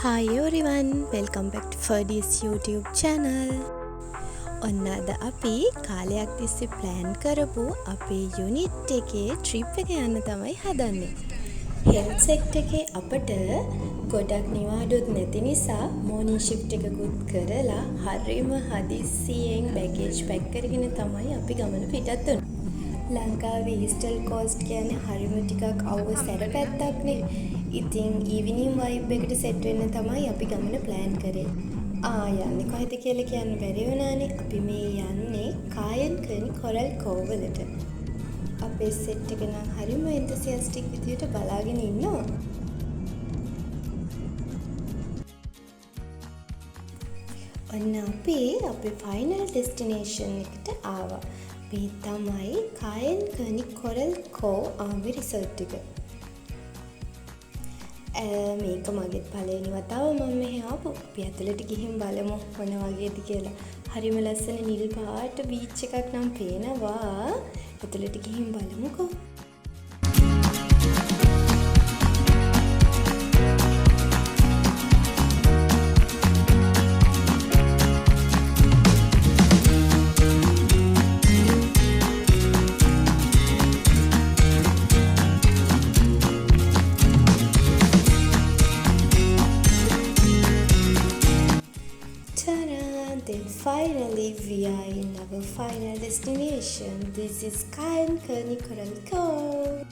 Hi everyone, welcome back to Ferdy's YouTube channel. ඔන්න අද අපි කාලයක් තිස්සේ ප්ලෑන් කරපු අපේ යුනිට් එකේ ට්‍රිප් එක යන්න තමයි හදන්නේ. හෙල්ත් සෙක්ටර් එකේ අපට ගොඩක් නිවාඩුත් නැති නිසා මෝර්නින් ෂිෆ්ට් එකකුත් කරලා හරිම හදිස්සියෙන් බැගේජ් පැක් කරගෙන තමයි අපි ගමන පිටත් වුනේ. ලංකාවේ ඊස්ටල් කෝස්ට් කියන්නේ හරිම ටිකක් අවුව සැර පැත්තක්නේ. ඉතින් ඊවිනිං වයිබ් එකට සෙට් වෙන්න තමයි අපි ගමන ප්ලෑන් කරේ. යන්නේ කොහෙද කියලා කියන්න බැරි වුණානේ. අපි මේ යන්නේ කායන් කර්නි කොරල් කෝව් වලට. අපේ සෙට් එක නම් හරිම එන්තසියස්ටික් විදියට බලාගෙන ඉන්නවා. ඔන්න අපි අපේ ෆයිනල් ඩෙස්ටිනේෂන් එකට ආවා. මේ තමයි කායන් කර්නි කොරල් කෝව් ආර්මි රිසෝට් එක. මේක මගේ පළවෙනි වතාව මම මෙහෙ ආපු. අපි ඇතුළට ගිහින් බලමු මොන වගේද කියලා. හරිම ලස්සන නිල් පාට බීච් එකක් නම් පේනවා. ඇතුළට ගිහින් බලමුකෝ. Then finally we are in our final destination. This is Kayan Kani Koral Cove.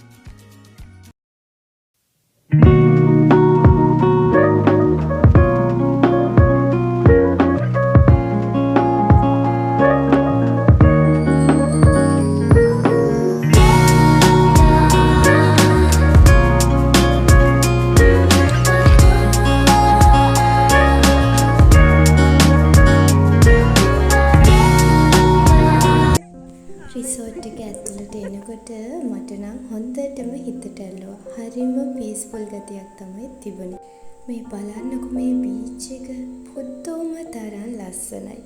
Resort එක ඇතුළට එනකොට මට නම් හොඳටම හිතට ඇල්ලුවා. හරිම පීස්ෆුල් ගතියක් තමයි තිබුණේ. මේ බලන්නකෝ මේ බීච් එක පුදුම තරම් ලස්සනයි.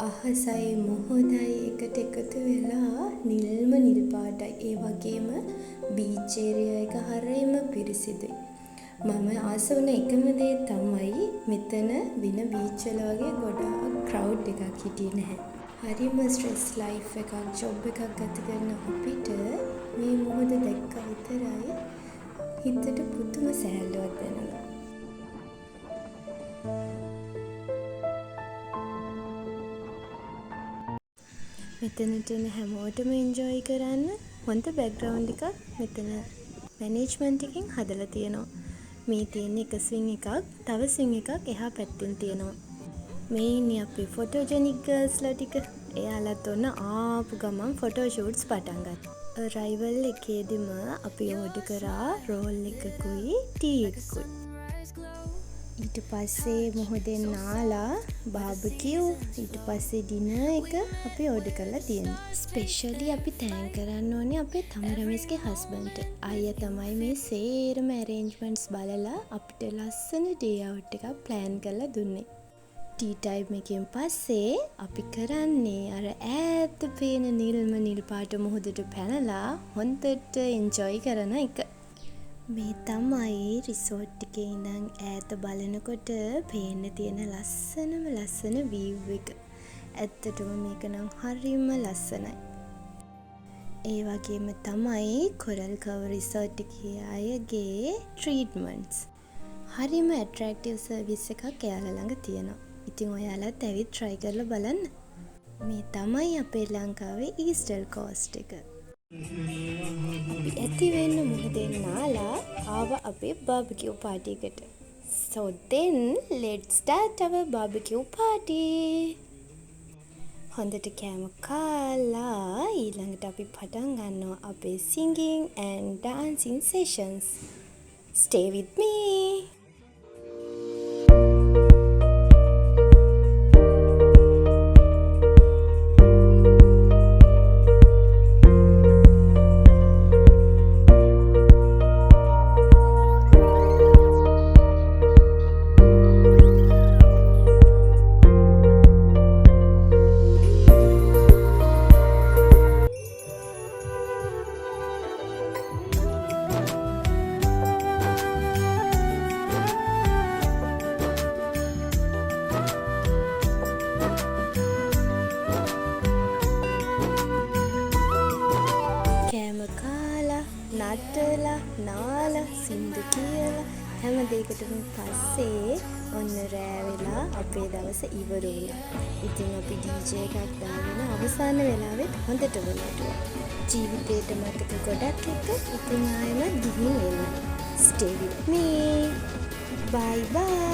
අහසයි මොහොතයි එකට එකතු වෙලා නිල්ම නිල් පාටයි. ඒ වගේම බීච් ඒරියා එක හරිම පිරිසිදුයි. මම ආස වුණ එකම දේ තමයි මෙතන වෙන බීච් වල වගේ ගොඩාක් ක්‍රවුඩ් එකක් හිටියේ නැහැ. හරිම ස්ට්‍රෙස් ලයිෆ් එකක් ජොබ් එකක් ගත කරන අපිට මේ මොහොත දැක්ක විතරයි හිතට පුදුම සැහැල්ලුවක් දැනෙනවා. මෙතනට එන හැමෝටම එන්ජොයි කරන්න හොඳ බෑග්ග්‍රවුන්ඩ් එකක් මෙතන මැනේජ්මන්ට් එකෙන් හදලා තියෙනවා. මේ තියෙන එක ස්විං එකක් තව ස්විං එකක් එහා පැත්තෙන් තියෙනවා. මේ ඉන්නේ අපේ ෆොටෝජෙනික් ගර්ල්ස්ලා ටික. එයාලත් ඔන්න ආපු ගමන් ෆොටෝ ෂූට්ස් පටන් ගත්තා. අරයිවල් එකේදීම අපි ඕඩර් කරා රෝල් එකකුයි ටී එකකුයි. ඊට පස්සේ මොහොතෙන් නාලා බාබකියු ඊට පස්සේ ඩිනර් එක අපි ඕඩර් කරලා තියෙනවා. ස්පෙෂලි අපි තෑන්ක් කරන්න ඕනේ අපේ තමරමස්ගේ හස්බන්ඩ්ට. අයියා තමයි මේ සේරම ඇරේන්ජ්මන්ට්ස් බලලා අපිට ලස්සන ඩේ අවුට් එකක් ප්ලෑන් කරලා දුන්නේ. ටී ටයිම් එකෙන් පස්සේ අපි කරන්නේ අර ඈත පේන නිල් පාට මුහුදට පැනලා හොඳට එන්ජොයි කරන එක. මේ තමයි රිසෝට් එකේ ඉඳන් ඈත බලනකොට පේන්න තියෙන ලස්සන වීව් එක. ඇත්තටම මේක නම් හරිම ලස්සනයි. ඒ වගේම තමයි කොරල් කව් රිසෝට් එකේ අයගේ ට්‍රීට්මන්ට්ස්. හරිම ඇට්‍රැක්ටිව් සර්විස් එකක් එයාලා ළඟ තියෙනවා. ඉතින් ඔයාලත් ඇවිත් try කරලා බලන්න. මේ තමයි අපේ ලංකාවේ ඊස්ටල් කෝස්ට් එක. අපි ඇති වෙන්න මොහොතෙන් නාලා ආව අපේ බාබකියු පාටි එකට. So then let's start our barbecue party. හොඳට කෑම කාලා ඊළඟට අපි පටන් ගන්නවා අපේ singing and dancing sessions. Stay with me. හැම දෙයකටම පස්සේ ඔන්න රෑ වෙලා අපේ දවස ඉවර වුණා. ඉතින් අපි DJ එකක් දාගෙන අවසාන වෙලාවෙත් හොඳට වෙලටුවා. ජීවිතේට මතක ගොඩක් එක්ක ඉතින් ආයෙම ගිහින් එන්න. Stay with me. Bye bye.